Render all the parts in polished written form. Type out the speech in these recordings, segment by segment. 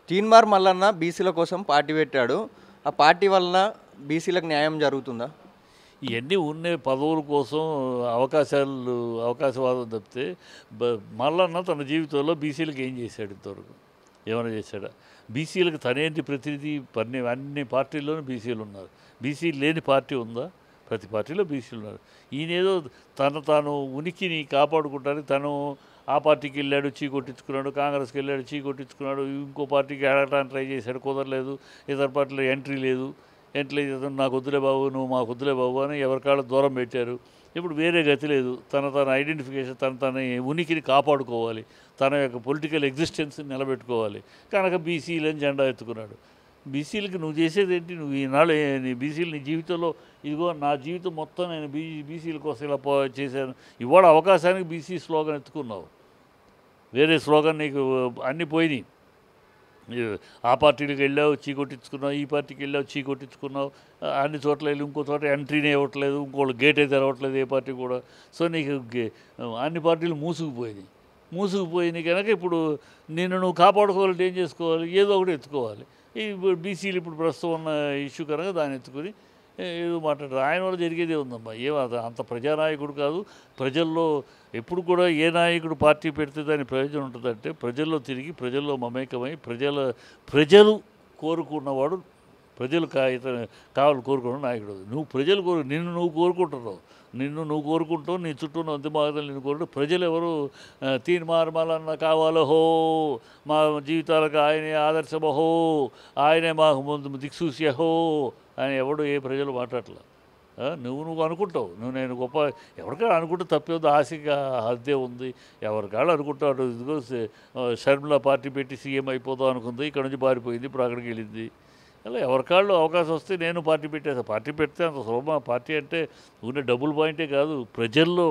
తీన్మార్ మల్లన్న బీసీల కోసం పార్టీ పెట్టాడు. ఆ పార్టీ వలన బీసీలకు న్యాయం జరుగుతుందా? ఇవన్నీ ఉన్న పదవుల కోసం అవకాశవాదం తప్పితే మల్లన్న తన జీవితంలో బీసీలకు ఏం చేశాడు ఇంతవరకు? ఏమైనా చేశాడా? బీసీలకు తనేంటి ప్రతినిధి? అన్ని పార్టీల్లోనూ బీసీలు ఉన్నారు. బీసీలు లేని పార్టీ ఉందా? ప్రతి పార్టీలో బీసీలు ఉన్నారు. ఈయనేదో తాను ఉనికిని కాపాడుకుంటానికి తను ఆ పార్టీకి వెళ్ళాడు, చీ కొట్టించుకున్నాడు, కాంగ్రెస్కి వెళ్ళాడు, చీ కొట్టించుకున్నాడు, ఇంకో పార్టీకి వెళ్ళడానికి ట్రై చేశాడు, కుదరలేదు, ఇతర పార్టీలో ఎంట్రీ లేదు, ఎంట్రీ నాకు వద్దులే బాబు, నువ్వు మాకు వద్దులే బాబు అని ఎవరికాళ్ళు దూరం పెట్టారు. ఇప్పుడు వేరే గతి లేదు. తన ఐడెంటిఫికేషన్ తన ఉనికిని కాపాడుకోవాలి, తన యొక్క పొలిటికల్ ఎగ్జిస్టెన్స్ని నిలబెట్టుకోవాలి కనుక బీసీలని జెండా ఎత్తుకున్నాడు. బీసీలకి నువ్వు చేసేది ఏంటి? నువ్వు ఈనాడు నీ బీసీలు నీ జీవితంలో ఇదిగో నా జీవితం మొత్తం నేను బీసీల కోసం ఇలా చేశాను. ఇవాళ అవకాశానికి బీసీ స్లోగన్ ఎత్తుకున్నావు, వేరే స్లోగన్ నీకు అన్నీ పోయినాయి. ఆ పార్టీలకు వెళ్ళావు, చీ కొట్టించుకున్నావు, ఈ పార్టీకి వెళ్ళావు, చీ కొట్టించుకున్నావు, అన్ని చోట్ల వెళ్ళి ఇంకో చోట ఎంట్రీనే ఇవ్వట్లేదు, ఇంకోళ్ళు గేట్ అయితే తెరవట్లేదు ఏ పార్టీ కూడా. సో నీకు అన్ని పార్టీలు మూసుకుపోయినాయి కనుక ఇప్పుడు నువ్వు కాపాడుకోవాలంటే ఏం చేసుకోవాలి? ఏదో ఒకటి ఎత్తుకోవాలి. ఈ బీసీలు ఇప్పుడు ప్రస్తుతం ఉన్న ఇష్యూ కనుక దాన్ని ఎత్తుకొని ఏదో మాట్లాడారు. ఆయన వల్ల జరిగేదే ఉందమ్మా. అంత ప్రజానాయకుడు కాదు. ప్రజల్లో ఎప్పుడు కూడా ఏ నాయకుడు పార్టీ పెడితే దాని ప్రయోజనం ఉంటుందంటే ప్రజల్లో తిరిగి ప్రజల్లో మమేకమై ప్రజలు కోరుకున్నవాడు, ప్రజలు కావాలి కోరుకున్న నాయకుడు. నిన్ను నువ్వు కోరుకుంటున్నావు, నీ చుట్టూ ఉన్న అంతిమాగతలు నిన్ను కోరుకుంటూ ప్రజలు ఎవరు తీన్మార్ మల్లన్న కావాలో హో, మా జీవితాలకు ఆయనే ఆదర్శమహో, ఆయనే మాకు ముందు దిక్సూసి హో అని ఎవడు ఏ ప్రజలు మాట్లాడలే. నువ్వు అనుకుంటావు, నేను గొప్ప ఎవరికాడ అనుకుంటే తప్పేది, ఆశగా అదే ఉంది. ఎవరికాడ అనుకుంటాడు. ఇదిగో షర్మిల పార్టీ పెట్టి సీఎం అయిపోదాం అనుకుంది, ఇక్కడ నుంచి పారిపోయింది, ఇప్పుడు అక్కడికి వెళ్ళింది. అలా ఎవరికాళ్ళు అవకాశం వస్తే నేను పార్టీ పెట్టేది. పార్టీ పెడితే అంత సులభం. పార్టీ అంటే ఉండే డబుల్ పాయింటే కాదు, ప్రజల్లో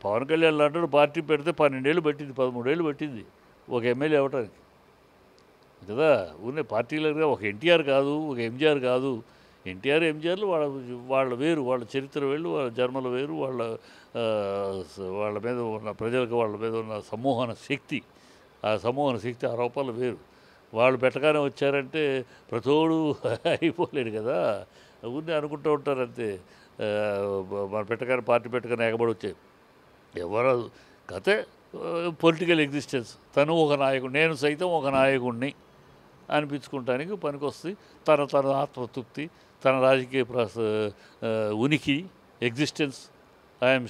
పవన్ కళ్యాణ్ అంటాడు పార్టీ పెడితే 12 ఏళ్ళు పట్టింది, 13 ఏళ్ళు పట్టింది ఒక ఎమ్మెల్యే అవ్వటానికి కదా. ఉన్న పార్టీలుగా ఒక ఎన్టీఆర్ కాదు, ఒక ఎంజీఆర్ కాదు. ఎన్టీఆర్ ఎంజీఆర్లు వాళ్ళ వేరు, వాళ్ళ చరిత్ర వేరు, వాళ్ళ జన్మల వేరు, వాళ్ళ మీద ఉన్న ప్రజలకు వాళ్ళ మీద ఉన్న సమూహన శక్తి, ఆ సమూహన శక్తి ఆ రూపాలు వేరు. వాళ్ళు పెట్టగానే వచ్చారంటే ప్రతోడు అయిపోలేడు కదా. ఊరిని అనుకుంటూ ఉంటారు అంతే. పార్టీ పెట్టగానే ఎగబడి వచ్చాయి ఎవరు కతే. పొలిటికల్ ఎగ్జిస్టెన్స్, తను ఒక నాయకుడు, నేను సైతం ఒక నాయకుడిని అనిపించుకుంటానికి పనికొస్తుంది. తన ఆత్మతృప్తి, తన రాజకీయ ఉనికి, existence, I'm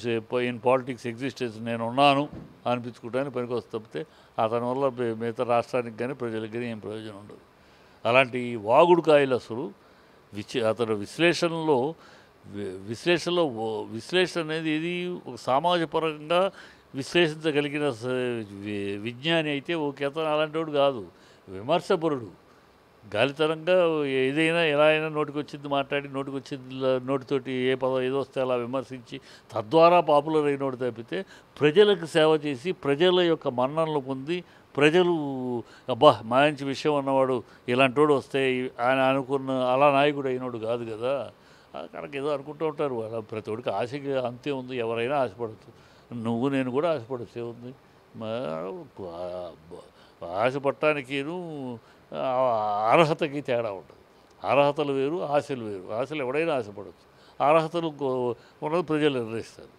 in politics existence, నేను ఉన్నాను అనిపించుకోవడానికి పనికొస్తుంది తప్పితే అతని వల్ల మిగతా రాష్ట్రానికి కానీ ప్రజలకు కానీ ఏం ప్రయోజనం ఉండదు. అలాంటి వాగుడు కాయలు అసలు అతను విశ్లేషణ అనేది ఇది ఒక సామాజపరంగా విశ్లేషించగలిగిన విజ్ఞాని అయితే ఓకే. అతను అలాంటి వాడు కాదు, విమర్శపరుడు. గాలితరంగా ఏదైనా ఎలా అయినా నోటికొచ్చింది మాట్లాడి, నోటితోటి ఏ పదం ఏదో వస్తే అలా విమర్శించి తద్వారా పాపులర్ అయినోడు తప్పితే ప్రజలకు సేవ చేసి ప్రజల యొక్క మన్ననలు పొంది ప్రజలు అబ్బా మంచి విషయం అన్నవాడు ఇలాంటి వాడు వస్తే ఆయన అనుకున్న అలా నాయకుడు అయినోడు కాదు కదా. కనుక ఏదో అనుకుంటూ ఉంటారు. అలా ప్రతి ఒడికి ఆశకి అంతే ఉంది. ఎవరైనా ఆశపడచ్చు, నువ్వు నేను కూడా ఆశపడచ్చే ఉంది. ఆశపడటానికి అర్హతకి తేడా ఉంటుంది. అర్హతలు వేరు, ఆశలు వేరు. ఆశలు ఎవడైనా ఆశపడవచ్చు, అర్హతలు ఉన్నది ప్రజలు నిర్ణయిస్తారు.